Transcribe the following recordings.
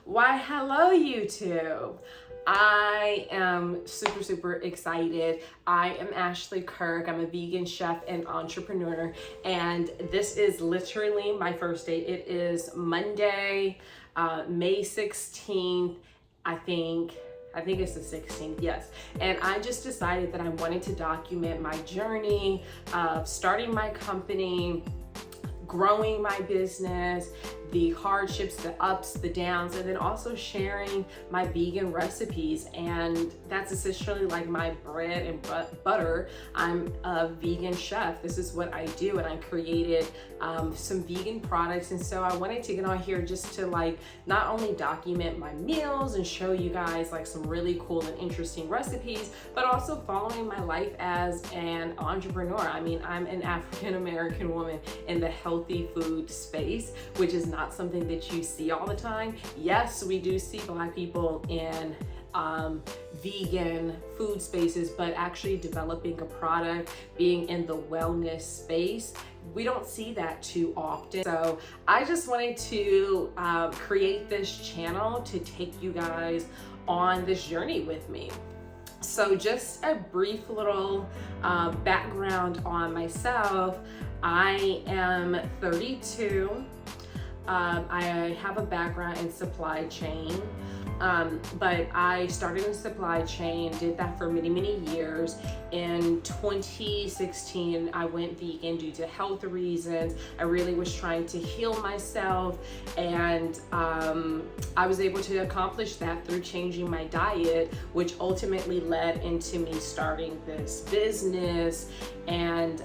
Why, hello YouTube. I am super excited. I am Ashley Kirk. I'm a vegan chef and entrepreneur, and this is literally my first day. It is Monday, May 16th, I think it's the 16th, yes. And I just decided that I wanted to document my journey of starting my company, growing my business, the hardships, the ups, the downs, and then also sharing my vegan recipes. And that's essentially like my bread and butter. I'm a vegan chef. This is what I do, and I created some vegan products. And so I wanted to get on here just to like not only document my meals and show you guys like some really cool and interesting recipes, but also following my life as an entrepreneur. I mean, I'm an African American woman in the healthy food space, which is not something that you see all the time. Yes, we do see Black people in vegan food spaces, but actually developing a product, being in the wellness space, we don't see that too often. So I just wanted to create this channel to take you guys on this journey with me. So just a brief little background on myself. I am 32. I have a background in supply chain, but I started in supply chain, did that for many years. In 2016, I went vegan due to health reasons. I really was trying to heal myself, and I was able to accomplish that through changing my diet, which ultimately led into me starting this business. And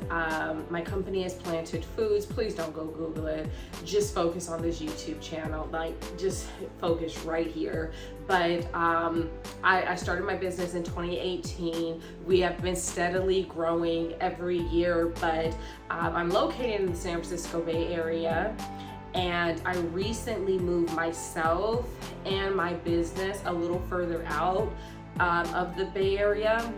my company is Planted Foods. Please don't go Google it. Just focus on this YouTube channel. Like, just focus right here. But I started my business in 2018. We have been steadily growing every year, but I'm located in the San Francisco Bay Area. And I recently moved myself and my business a little further out of the Bay Area.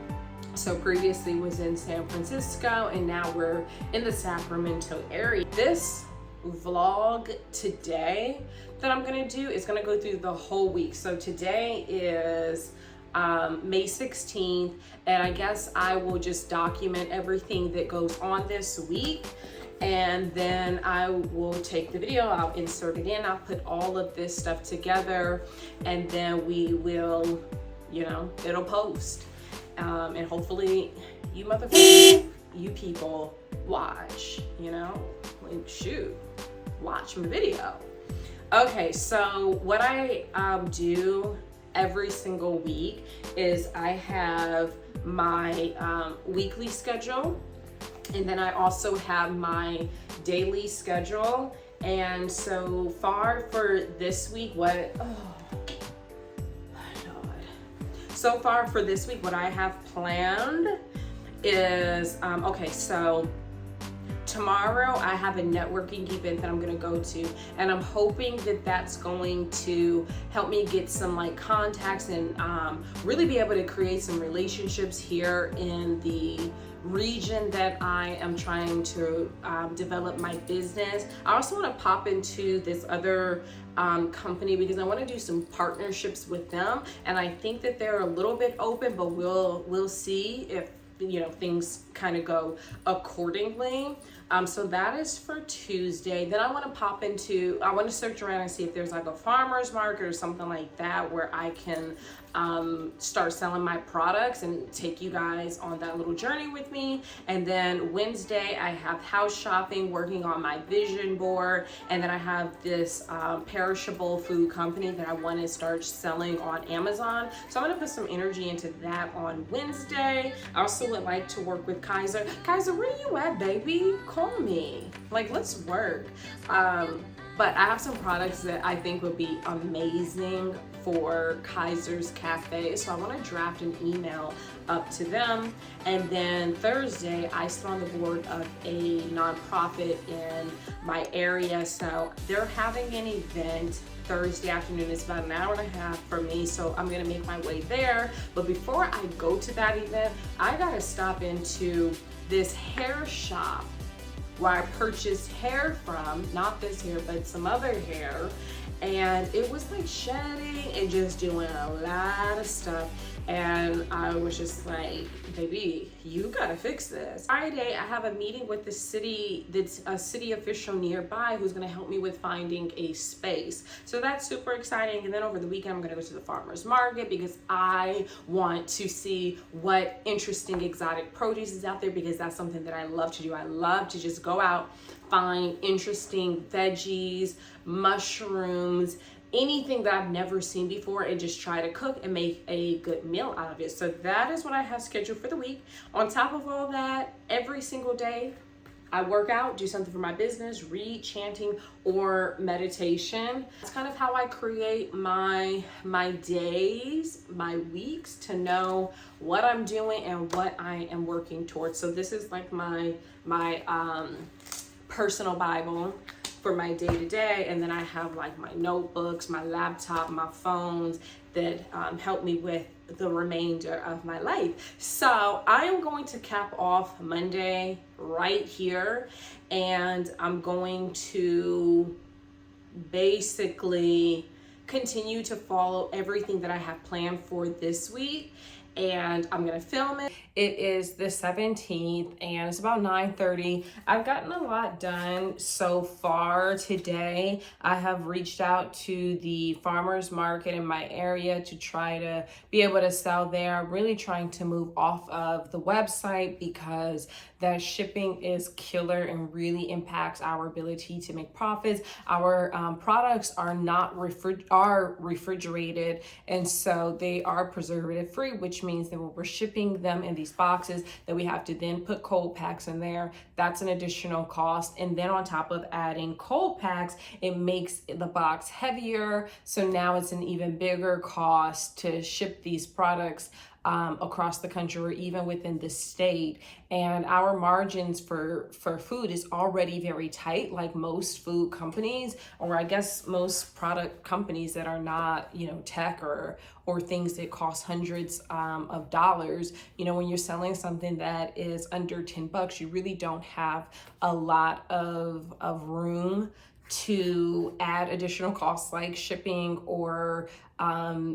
So previously was in San Francisco, and now we're in the Sacramento area. This vlog today that I'm gonna do is gonna go through the whole week. So today is May 16th, and I guess I will just document everything that goes on this week. And then I will take the video, I'll insert it in, I'll put all of this stuff together, and then we will, it'll post. And hopefully you motherfuckers, you people watch, like, shoot, watch my video. Okay, so what I do every single week is I have my weekly schedule, and then I also have my daily schedule. And so far for this week, so far for this week, what I have planned is, okay, so tomorrow I have a networking event that I'm gonna go to, and I'm hoping that that's going to help me get some like contacts and really be able to create some relationships here in the region that I am trying to develop my business. I also want to pop into this other company because I want to do some partnerships with them, and I think that they're a little bit open, but we'll see if things kind of go accordingly. So that is for Tuesday. Then I want to search around and see if there's like a farmer's market or something like that where I can start selling my products and take you guys on that little journey with me. And then Wednesday I have house shopping, working on my vision board, and then I have this perishable food company that I want to start selling on Amazon. So I'm gonna put some energy into that on Wednesday. I also would like to work with Kaiser. Kaiser, where you at, baby? Call me. Like, let's work. But I have some products that I think would be amazing for Kaiser's Cafe. So I want to draft an email up to them. And then Thursday, I sit on the board of a nonprofit in my area. So they're having an event Thursday afternoon. It's about an hour and a half for me, so I'm gonna make my way there. But before I go to that event, I gotta stop into this hair shop where I purchased hair from, not this hair, but some other hair. and it was like shedding and just doing a lot of stuff. And I was just like, baby, you gotta fix this. Friday, I have a meeting with the city, that's a city official nearby who's gonna help me with finding a space. So that's super exciting. And then over the weekend, I'm gonna go to the farmer's market because I want to see what interesting exotic produce is out there, because that's something that I love to do. I love to just go out, find interesting veggies, mushrooms, anything that I've never seen before, and just try to cook and make a good meal out of it. So that is what I have scheduled for the week. On top of all that, every single day I work out, do something for my business, read, chanting, or meditation. That's kind of how I create my days, my weeks, to know what I'm doing and what I am working towards. So this is like my personal Bible for my day-to-day, and then I have like my notebooks, my laptop, my phones that help me with the remainder of my life. So I am going to cap off Monday right here, and I'm going to basically continue to follow everything that I have planned for this week, and I'm gonna film it. It is the 17th and it's about 9:30. I've gotten a lot done so far today. I have reached out to the farmers market in my area to try to be able to sell there. I'm really trying to move off of the website because that shipping is killer and really impacts our ability to make profits. Our products are not refrigerated, and so they are preservative free, which means that when we're shipping them in these boxes, that we have to then put cold packs in there. That's an additional cost. And then on top of adding cold packs, it makes the box heavier. So now it's an even bigger cost to ship these products across the country or even within the state. And our margins for food is already very tight, like most food companies, or I guess most product companies that are not, tech or things that cost hundreds of dollars. When you're selling something that is under $10, you really don't have a lot of room to add additional costs like shipping or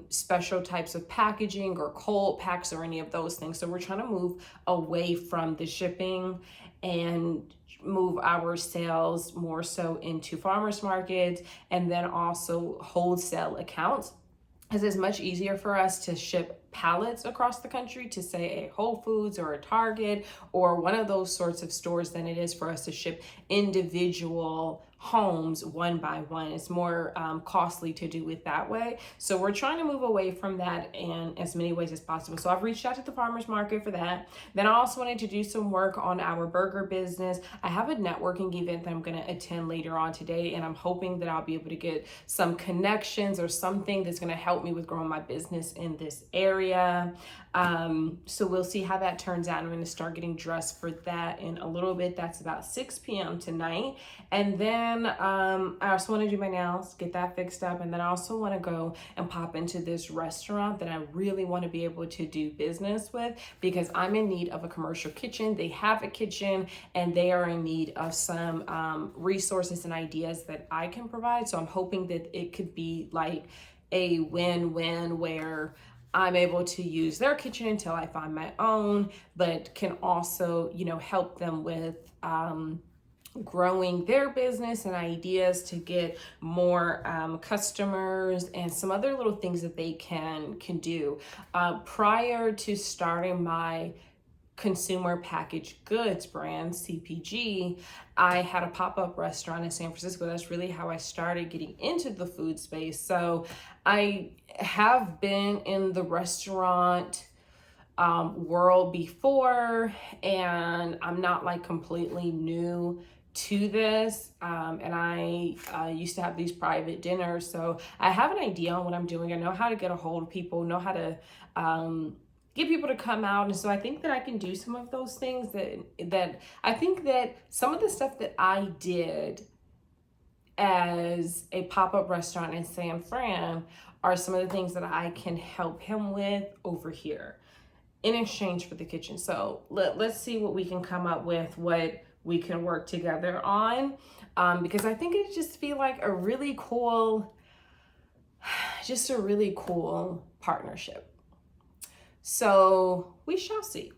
special types of packaging or cold packs or any of those things. So we're trying to move away from the shipping and move our sales more so into farmers markets and then also wholesale accounts. Because it's much easier for us to ship pallets across the country to say a Whole Foods or a Target or one of those sorts of stores than it is for us to ship individual homes one by one. It's more costly to do it that way. So we're trying to move away from that in as many ways as possible. So I've reached out to the farmers market for that. Then I also wanted to do some work on our burger business. I have a networking event that I'm going to attend later on today, and I'm hoping that I'll be able to get some connections or something that's going to help me with growing my business in this area. So we'll see how that turns out. I'm going to start getting dressed for that in a little bit. That's about 6 p.m. tonight. And then I also want to do my nails, get that fixed up. And then I also want to go and pop into this restaurant that I really want to be able to do business with because I'm in need of a commercial kitchen. They have a kitchen and they are in need of some resources and ideas that I can provide. So I'm hoping that it could be like a win-win where I'm able to use their kitchen until I find my own, but can also, help them with growing their business and ideas to get more customers and some other little things that they can do. Prior to starting my consumer packaged goods brand, CPG, I had a pop-up restaurant in San Francisco. That's really how I started getting into the food space. So I have been in the restaurant world before, and I'm not like completely new to this. And I used to have these private dinners. So I have an idea on what I'm doing. I know how to get a hold of people, know how to get people to come out. And so I think that I can do some of those things that I think that some of the stuff that I did as a pop-up restaurant in San Fran are some of the things that I can help him with over here in exchange for the kitchen. So let's see what we can come up with, what we can work together on, because I think it just feel like a really cool just a really cool partnership. So we shall see.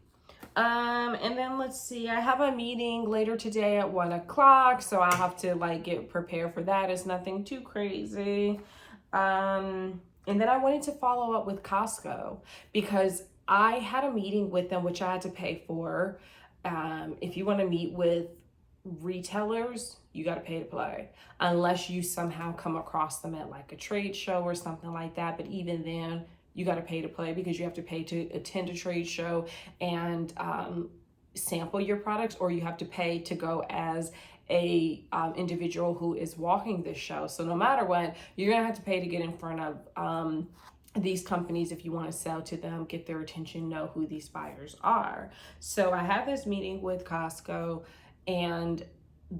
And then let's see, I have a meeting later today at 1 o'clock, so I'll have to like get prepared for that. It's nothing too crazy. And then I wanted to follow up with Costco because I had a meeting with them, which I had to pay for. If you want to meet with retailers, you got to pay to play, unless you somehow come across them at like a trade show or something like that. But even then, you got to pay to play because you have to pay to attend a trade show and sample your products, or you have to pay to go as a individual who is walking this show. So no matter what, you're gonna have to pay to get in front of these companies if you want to sell to them, get their attention, know who these buyers are. So I had this meeting with Costco, and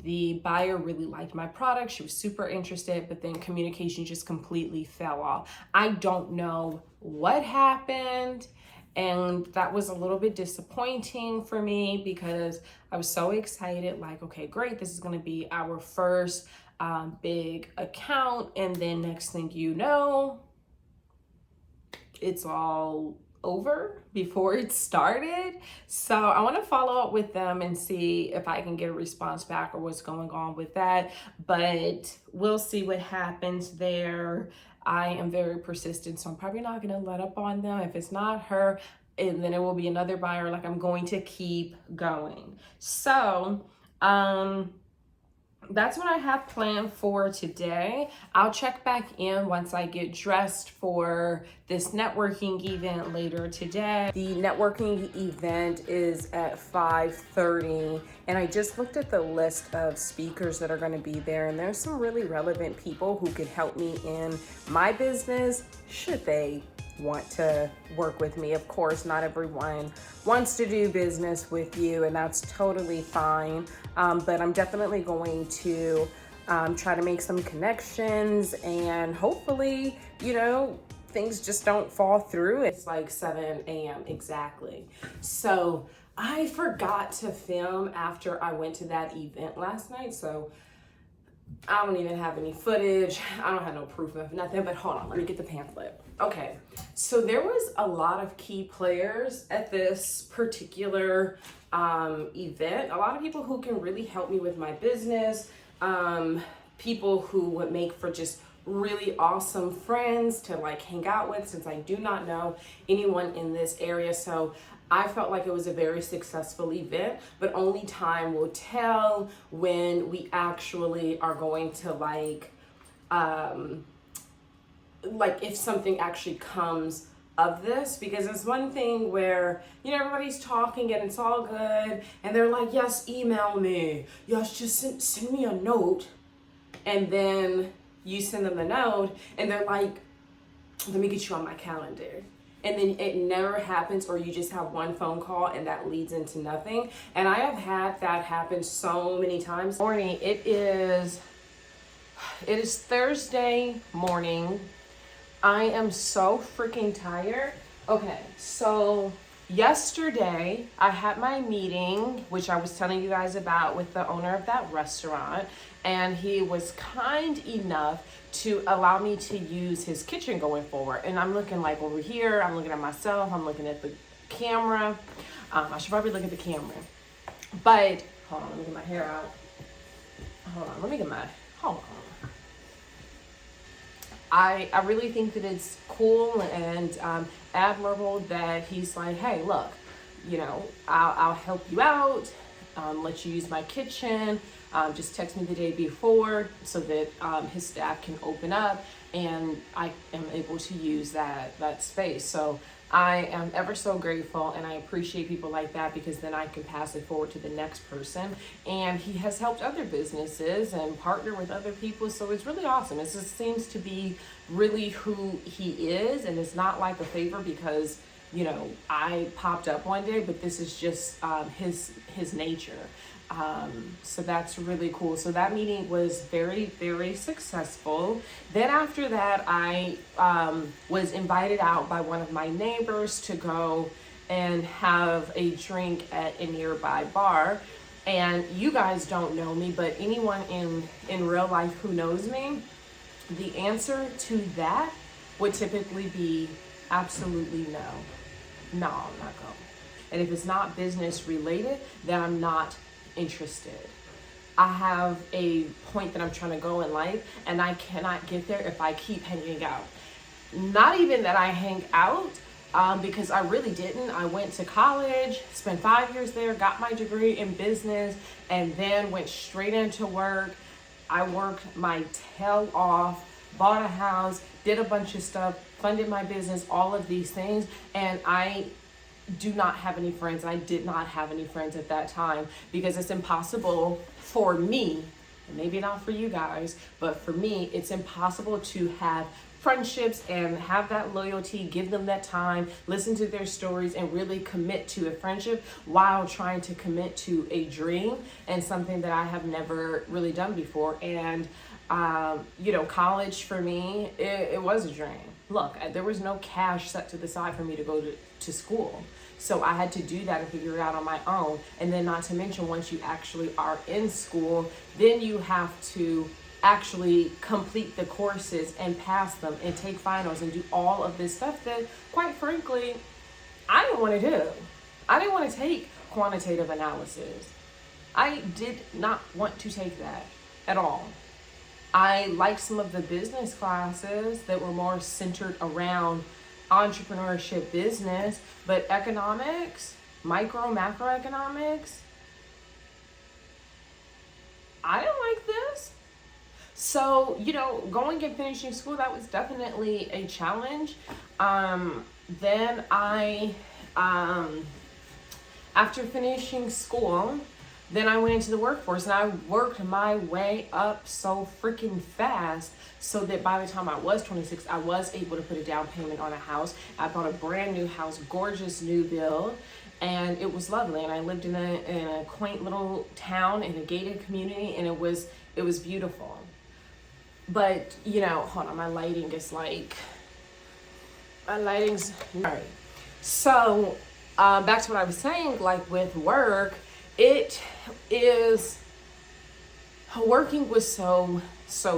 the buyer really liked my product. She was super interested, but then communication just completely fell off. I don't know what happened, and that was a little bit disappointing for me because I was so excited, like, okay, great, this is going to be our first big account. And then next thing you know, it's all over before it started. So I want to follow up with them and see if I can get a response back or what's going on with that, but we'll see what happens there. I am very persistent, so I'm probably not going to let up on them. If it's not her, and then it will be another buyer, like I'm going to keep going. So that's what I have planned for today. I'll check back in once I get dressed for this networking event later today. The networking event is at 5:30, and I just looked at the list of speakers that are going to be there, and there's some really relevant people who could help me in my business should they want to work with me. Of course, not everyone wants to do business with you, and that's totally fine. But I'm definitely going to try to make some connections, and hopefully, you know, things just don't fall through. It's like 7 a.m. exactly. So I forgot to film after I went to that event last night. So I don't even have any footage. I don't have no proof of nothing, but hold on, let me get the pamphlet. Okay, so there was a lot of key players at this particular event. A lot of people who can really help me with my business, people who would make for just really awesome friends to like hang out with, since I do not know anyone in this area. So I felt like it was a very successful event, but only time will tell when we actually are going to like if something actually comes of this, because it's one thing where, you know, everybody's talking and it's all good and they're like, yes, email me, yes, just send me a note, and then you send them the note and they're like, let me get you on my calendar. And then it never happens, or you just have one phone call and that leads into nothing. And I have had that happen so many times. Morning, it is Thursday morning. I am so freaking tired. Okay, so yesterday I had my meeting, which I was telling you guys about, with the owner of that restaurant, and he was kind enough to allow me to use his kitchen going forward. And I'm looking like over here, I'm looking at myself, I'm looking at the camera. I should probably look at the camera, but hold on, let me get my hair out. Hold on. I really think that it's cool and admirable that he's like, hey, look, you know, I'll help you out, let you use my kitchen. Just text me the day before so that his staff can open up and I am able to use that space. So I am ever so grateful, and I appreciate people like that, because then I can pass it forward to the next person. And he has helped other businesses and partner with other people. So it's really awesome. It just seems to be really who he is. And it's not like a favor because, you know, I popped up one day, but this is just his nature. So that's really cool. So that meeting was very, very successful. Then after that, I was invited out by one of my neighbors to go and have a drink at a nearby bar. And you guys don't know me, but anyone in real life who knows me, the answer to that would typically be absolutely no. No, I'm not going. And if it's not business related, then I'm not interested. I have a point that I'm trying to go in life, and I cannot get there if I keep hanging out. Not even that I hang out, because I really didn't. I went to college, spent 5 years there, got my degree in business, and then went straight into work. I worked my tail off, bought a house, did a bunch of stuff, funded my business, all of these things, and I do not have any friends. I did not have any friends at that time because it's impossible for me, maybe not for you guys, but for me, it's impossible to have friendships and have that loyalty, give them that time, listen to their stories, and really commit to a friendship while trying to commit to a dream and something that I have never really done before. And college for me, it was a dream. Look, there was no cash set to the side for me to go to school. So I had to do that and figure it out on my own. And then not to mention, once you actually are in school, then you have to actually complete the courses and pass them and take finals and do all of this stuff that, quite frankly, I didn't want to do. I didn't want to take quantitative analysis. I did not want to take that at all. I liked some of the business classes that were more centered around entrepreneurship, business, but economics, macroeconomics, I didn't like this. So, going and finishing school, that was definitely a challenge. Then after finishing school, then I went into the workforce and I worked my way up so freaking fast so that by the time I was 26, I was able to put a down payment on a house. I bought a brand new house, gorgeous new build, and it was lovely. And I lived in a quaint little town in a gated community, and it was beautiful. But, hold on, my lighting's all right. So, back to what I was saying, like with work, working was so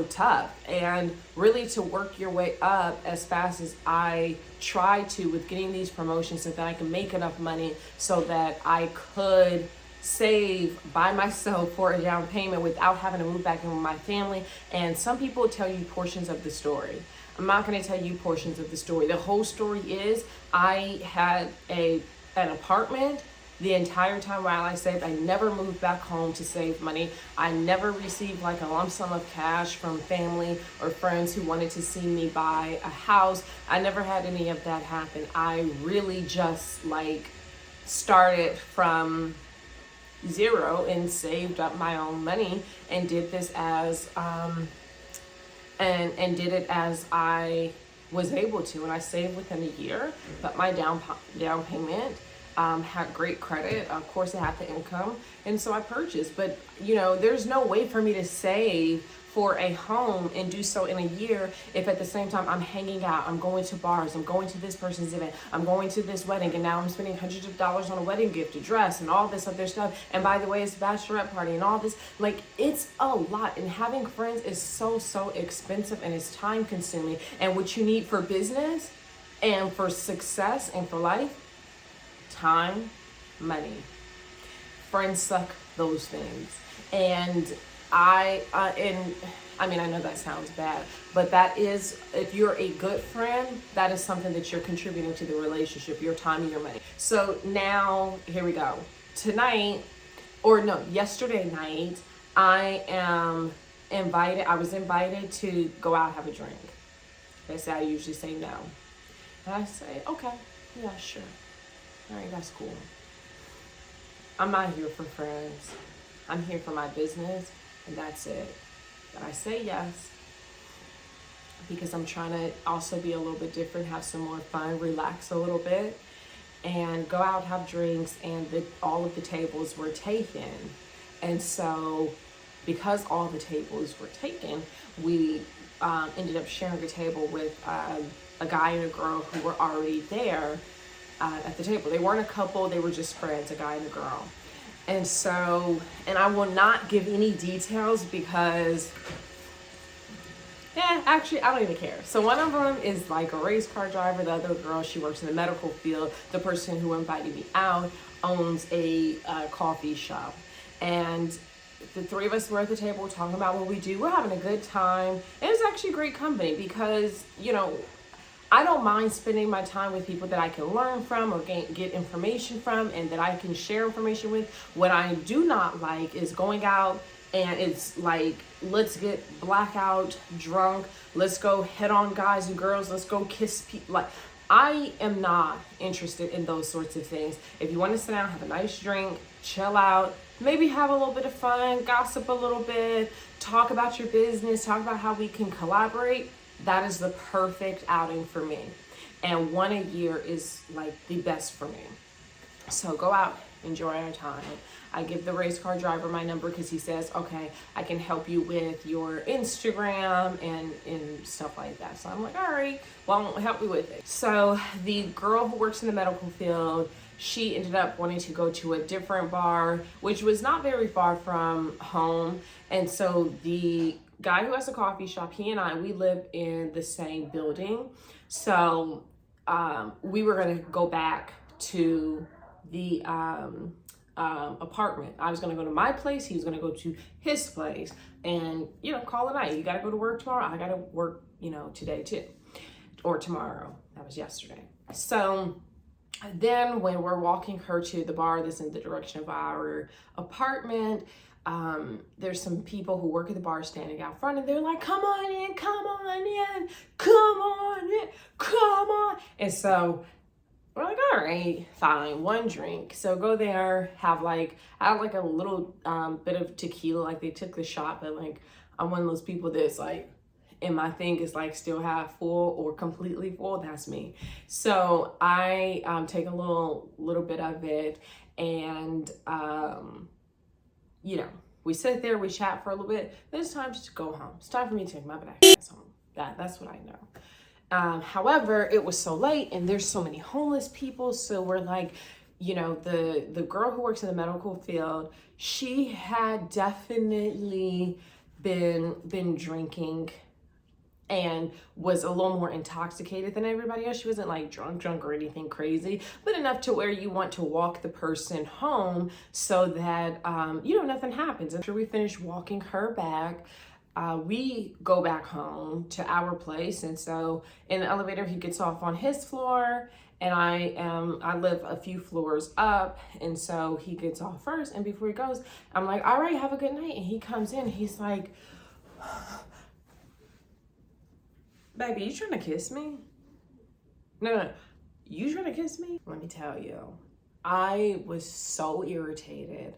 tough, and really to work your way up as fast as I tried to with getting these promotions so that I could make enough money so that I could save by myself for a down payment without having to move back in with my family. And some people tell you portions of the story. I'm not going to tell you portions of the story. The whole story is I had an apartment the entire time while I saved. I never moved back home to save money. I never received like a lump sum of cash from family or friends who wanted to see me buy a house. I never had any of that happen. I really just started from zero and saved up my own money and did this as and did it as I was able to. And I saved within a year, but my down payment, had great credit. Of course, I had the income, and so I purchased. But there's no way for me to save for a home and do so in a year if at the same time I'm hanging out, I'm going to bars, I'm going to this person's event, I'm going to this wedding, and now I'm spending hundreds of dollars on a wedding gift, a dress, and all this other stuff. And by the way, it's a bachelorette party and all this. It's a lot. And having friends is so expensive, and it's time consuming. And what you need for business and for success and for life, time, money. Friends suck those things. And I know that sounds bad, but that is, if you're a good friend, that is something that you're contributing to the relationship, your time and your money. So now, here we go. Yesterday night, I was invited to go out and have a drink. They say I usually say no. And I say, okay, yeah, sure. All right, that's cool. I'm not here for friends. I'm here for my business, and that's it. But I say yes because I'm trying to also be a little bit different, have some more fun, relax a little bit, and go out, have drinks. And all of the tables were taken. And so because all the tables were taken, we ended up sharing a table with a guy and a girl who were already there at the table. They weren't a couple, they were just friends, a guy and a girl. And so, and I will not give any details because Yeah, actually, I don't even care. So one of them is like a race car driver. The other girl, she works in the medical field. The person who invited me out owns a coffee shop. And the three of us were at the table talking about what we do. We're having a good time. And it was actually great company because, you know, I don't mind spending my time with people that I can learn from or get information from and that I can share information with. What I do not like is going out and it's like, let's get blackout drunk. Let's go head on guys and girls. Let's go kiss people. Like, I am not interested in those sorts of things. If you want to sit down, have a nice drink, chill out, maybe have a little bit of fun, gossip a little bit, talk about your business, talk about how we can collaborate, that is the perfect outing for me. And one a year is like the best for me. So go out, enjoy our time. I give the race car driver my number because he says, okay, I can help you with your Instagram and stuff like that. So I'm like, all right, well, I'll help you with it. So the girl who works in the medical field, she ended up wanting to go to a different bar, which was not very far from home. And so the guy who has a coffee shop, he and I, we live in the same building. So we were gonna go back to the apartment. I was gonna go to my place, he was gonna go to his place, and you know, call it a night. You gotta go to work tomorrow, I gotta work, you know, today too, or tomorrow. That was yesterday. So then when we're walking her to the bar that's in the direction of our apartment, there's some people who work at the bar standing out front and they're like, come on in, come on in, come on in, come on. And so we're like, all right, fine, one drink. So go there, have like, I have like a little bit of tequila, like they took the shot, but like I'm one of those people that's like, and my thing is like still half full or completely full. That's me. So I take a little bit of it, and you know, we sit there, we chat for a little bit. Then it's time to go home. It's time for me to take my black ass home. That's what I know. However, it was so late, and there's so many homeless people. So we're like, you know, the girl who works in the medical field, she had definitely been drinking and was a little more intoxicated than everybody else. She wasn't like drunk or anything crazy, but enough to where you want to walk the person home so that, you know, nothing happens. After we finish walking her back, we go back home to our place. And so in the elevator, he gets off on his floor, and I live a few floors up. And so he gets off first. And before he goes, I'm like, all right, have a good night. And he comes in, he's like, baby, you trying to kiss me? No, you trying to kiss me? Let me tell you, I was so irritated,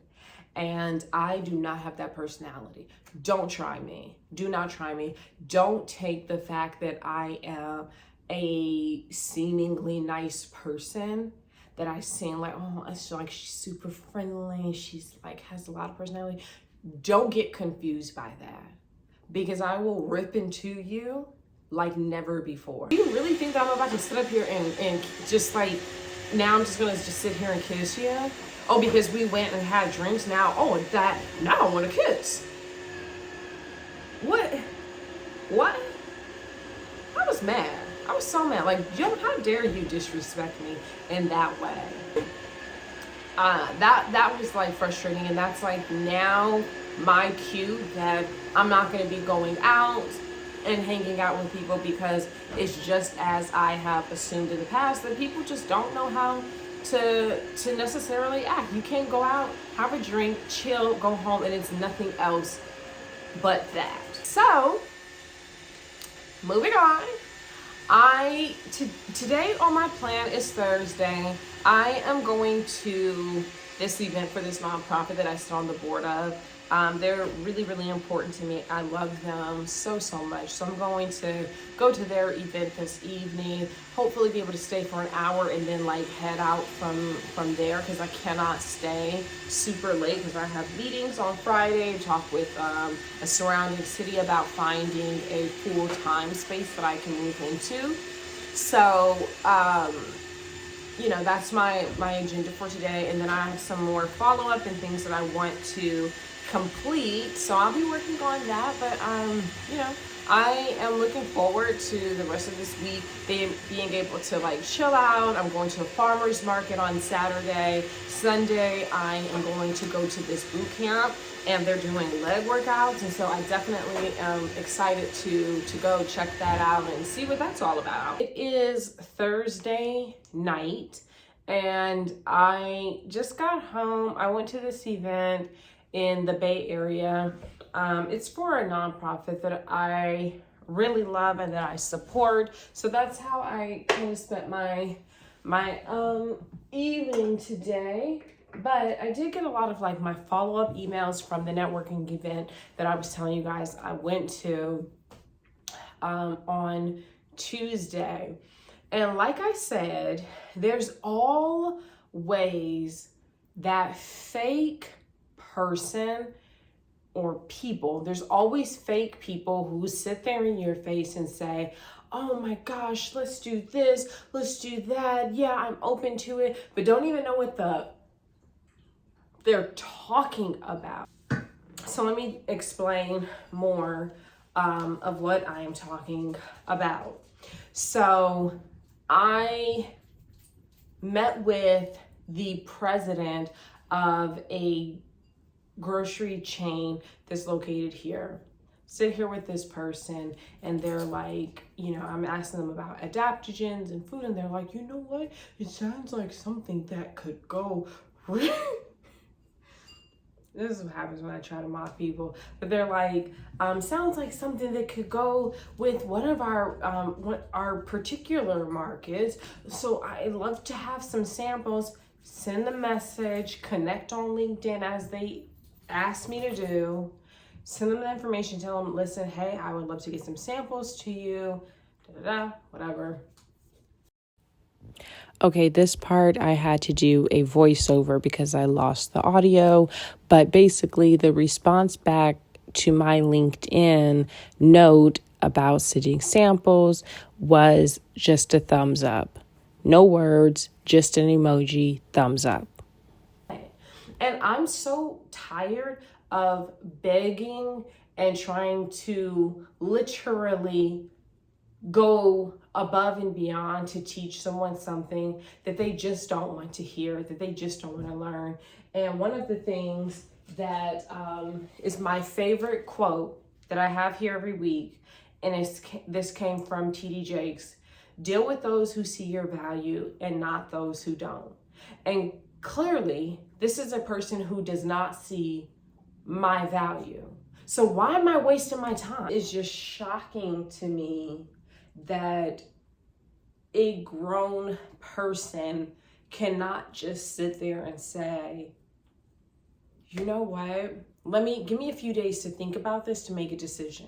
and I do not have that personality. Don't try me. Do not try me. Don't take the fact that I am a seemingly nice person, that I seem like, oh, it's like she's super friendly, she's like has a lot of personality. Don't get confused by that, because I will rip into you like never before. You really think that I'm about to sit up here and just like, now I'm just gonna just sit here and kiss you? Oh, because we went and had drinks now, oh, that, now I wanna kiss. What? I was mad. I was so mad. Like, yo, how dare you disrespect me in that way? That was like frustrating, and that's like now my cue that I'm not gonna be going out and hanging out with people, because it's just as I have assumed in the past that people just don't know how to necessarily act. You can't go out, have a drink, chill, go home, and it's nothing else but that. So, moving on. Today on my plan is Thursday. I am going to this event for this nonprofit that I sit on the board of. They're really, really important to me. I love them so much. So I'm going to go to their event this evening, hopefully be able to stay for an hour and then like head out from there, because I cannot stay super late because I have meetings on Friday, talk with a surrounding city about finding a full-time space that I can move into. So, you know, that's my agenda for today. And then I have some more follow-up and things that I want to complete, so I'll be working on that. But you know, I am looking forward to the rest of this week being able to like chill out. I'm going to a farmer's market on Saturday. Sunday, I am going to go to this boot camp and they're doing leg workouts. And so I definitely am excited to go check that out and see what that's all about. It is Thursday night and I just got home. I went to this event in the Bay Area. It's for a nonprofit that I really love and that I support. So that's how I kind of spent my evening today. But I did get a lot of like my follow-up emails from the networking event that I was telling you guys I went to on Tuesday. And like I said, there's always that fake person or people. There's always fake people who sit there in your face and say, oh my gosh, let's do this, let's do that. Yeah, I'm open to it, but don't even know what they're talking about. So let me explain more of what I am talking about. So I met with the president of a grocery chain that's located here. Sit here with this person and they're like, you know, I'm asking them about adaptogens and food and they're like, you know what? It sounds like something that could go really. This is what happens when I try to mock people. But they're like, sounds like something that could go with one of our particular markets. So I'd love to have some samples. Send the message, connect on LinkedIn as they asked me to do. Send them the information, tell them, listen, hey, I would love to get some samples to you, whatever. Okay, this part I had to do a voiceover because I lost the audio, but basically the response back to my LinkedIn note about sending samples was just a thumbs up. No words, just an emoji, thumbs up. And I'm so tired of begging and trying to literally go above and beyond to teach someone something that they just don't want to hear, that they just don't want to learn. And one of the things that is my favorite quote that I have here every week, and this came from TD Jakes: deal with those who see your value and not those who don't. And clearly, this is a person who does not see my value. So why am I wasting my time? It's just shocking to me that a grown person cannot just sit there and say, you know what? Give me a few days to think about this to make a decision.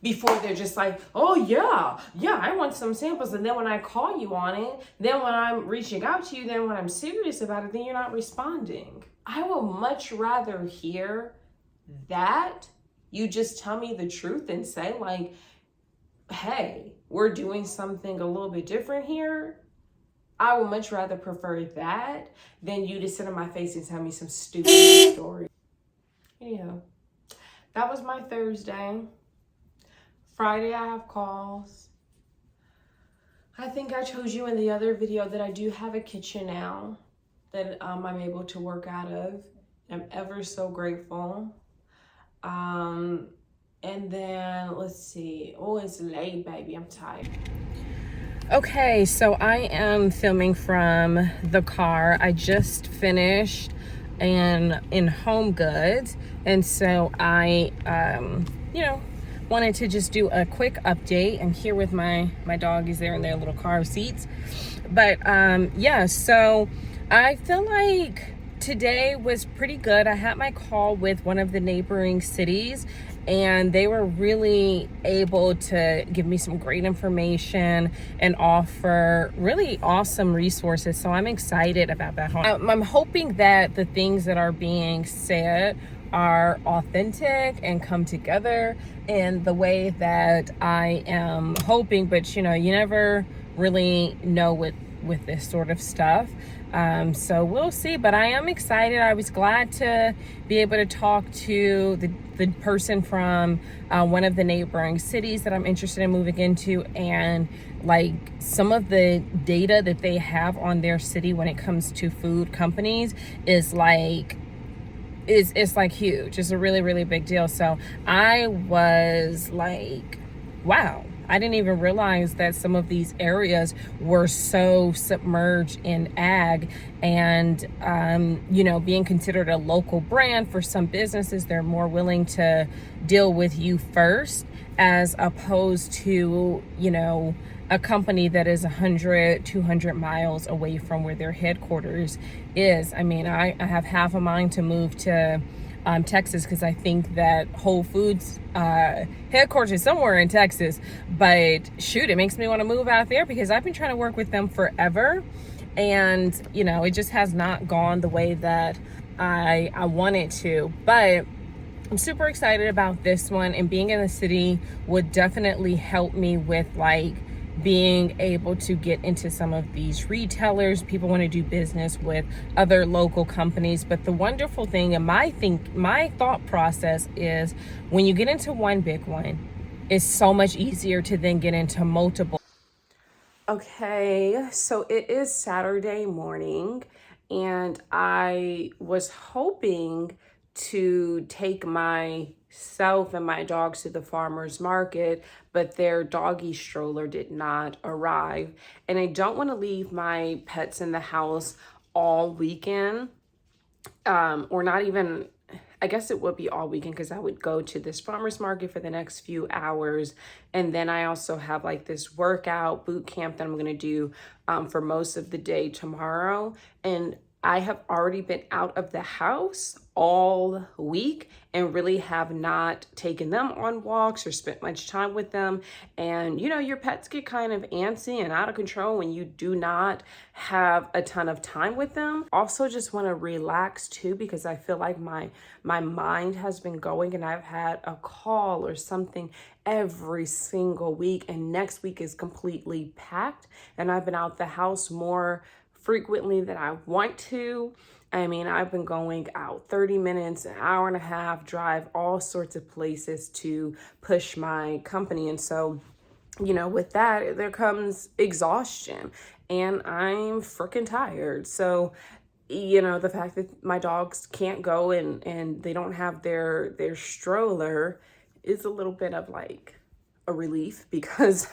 Before they're just like, oh yeah, I want some samples. And then when I call you on it, then when I'm reaching out to you, then when I'm serious about it, then you're not responding. I will much rather hear that you just tell me the truth and say like, hey, we're doing something a little bit different here. I would much rather prefer that than you to sit in my face and tell me some stupid story. Anyhow, that was my Thursday. Friday, I have calls. I think I told you in the other video that I do have a kitchen now that I'm able to work out of. I'm ever so grateful. And then let's see. Oh, it's late, baby. I'm tired. Okay, so I am filming from the car. I just finished in Home Goods, and so I, wanted to just do a quick update. I'm here with my doggies there in their little car seats. But so I feel like today was pretty good. I had my call with one of the neighboring cities, and they were really able to give me some great information and offer really awesome resources. So I'm excited about that. I'm hoping that the things that are being said are authentic and come together in the way that I am hoping, but you never really know with with this sort of stuff. So we'll see, but I am excited. I was glad to be able to talk to the person from one of the neighboring cities that I'm interested in moving into, and like some of the data that they have on their city when it comes to food companies is like it's like huge. It's a really, really big deal. So I was like, wow, I didn't even realize that some of these areas were so submerged in ag, and being considered a local brand. For some businesses, they're more willing to deal with you first as opposed to a company that is 100, 200 miles away from where their headquarters is. I mean, I have half a mind to move to Texas, because I think that Whole Foods headquarters is somewhere in Texas. But shoot, it makes me want to move out there, because I've been trying to work with them forever, and it just has not gone the way that I want it to. But I'm super excited about this one, and being in the city would definitely help me with like being able to get into some of these retailers. People want to do business with other local companies. But the wonderful thing, and my thought process is, when you get into one big one, it's so much easier to then get into multiple. Okay, so it is Saturday morning, and I was hoping to take myself and my dogs to the farmer's market, but their doggy stroller did not arrive. And I don't want to leave my pets in the house all weekend, or not even, I guess it would be all weekend, because I would go to this farmer's market for the next few hours. And then I also have like this workout boot camp that I'm going to do for most of the day tomorrow. And I have already been out of the house all week and really have not taken them on walks or spent much time with them. And your pets get kind of antsy and out of control when you do not have a ton of time with them. Also just want to relax too, because I feel like my mind has been going, and I've had a call or something every single week, and next week is completely packed, and I've been out the house more frequently than I want to. I mean, I've been going out 30 minutes, an hour and a half, drive all sorts of places to push my company. And so, with that, there comes exhaustion, and I'm freaking tired. So, the fact that my dogs can't go and they don't have their stroller is a little bit of like a relief, because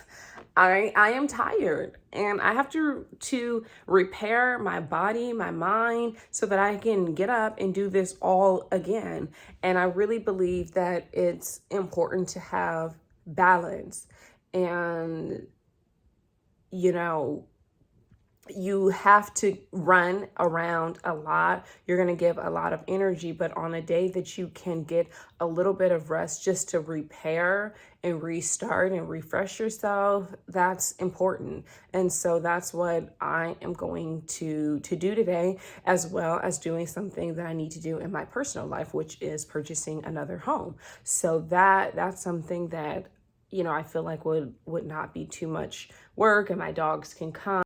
I am tired, and I have to repair my body, my mind, so that I can get up and do this all again. And I really believe that it's important to have balance. And you have to run around a lot. You're going to give a lot of energy, but on a day that you can get a little bit of rest just to repair and restart and refresh yourself, that's important. And so that's what I am going to do today, as well as doing something that I need to do in my personal life, which is purchasing another home. So that's something that I feel like would not be too much work, and my dogs can come.